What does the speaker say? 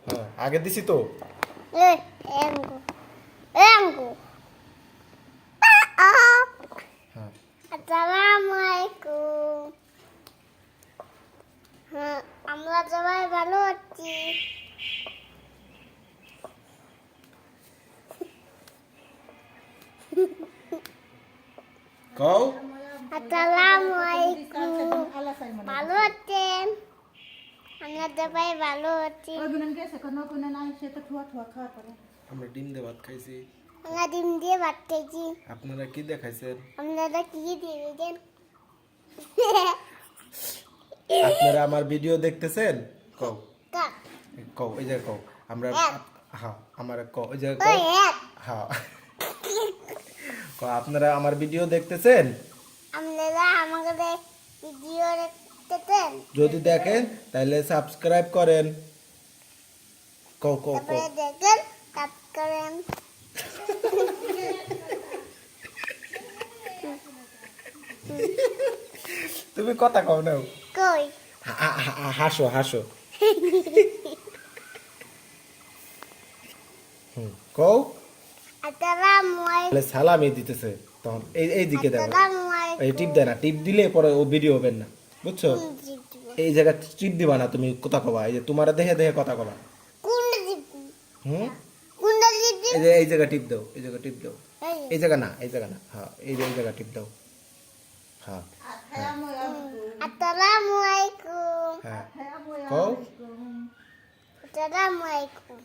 হ্যাঁ আগে দিছি তো হ্যাঁ আসসালামালাইকুম। হ্যাঁ, আমরা সবাই ভালো আছি। কও আসসালামালাইকুম। ভালো আছেন? আমরা সবাই ভালো আছি। আমরা ডিম দিয়ে ভাত খাইছি। আমরা ডিম দিয়ে ভাত খেয়েছি। আপনারা কি দেখাইছেন? আপনারা কি দিয়েছেন? আপনারা আমার ভিডিও দেখতেছেন? কও কাক। কও এই যে কও আমরা হ্যাঁ। হ্যাঁ আমার কও এই যে ওই কও এক। হ্যাঁ কও আপনারা আমার ভিডিও দেখতেছেন? আপনারা আমাদের ভিডিও দেখতেছেন? যদি দেখেন তাহলে সাবস্ক্রাইব করেন। কও কও কও তারপরে দেখেন, টাপ করেন। তুমি কথা কও না কই? হাসো হাসো কও আসসালামালাইকুম। তাহলে সালামি দিতেছে তখন এই দিকে দেখো এই আসসালামালাইকুম। টিপ দেয় না টিপ দিলে পরে ও ভিডিও হবে না বুঝছো এই জায়গা টিপ দিবা না তুমি কথা কবা এই যে তোমারা দেখে দেখে কথা কবা কোনটা দিব? হুম কোনটা দিব? এই যে এই জায়গা টিপ দাও এই জায়গা টিপ দাও এই জায়গা না হ্যাঁ এই যে এই জায়গা টিপ দাও হ্যাঁ আসসালামালাইকুম। হ্যাঁ কও আসসালামালাইকুম।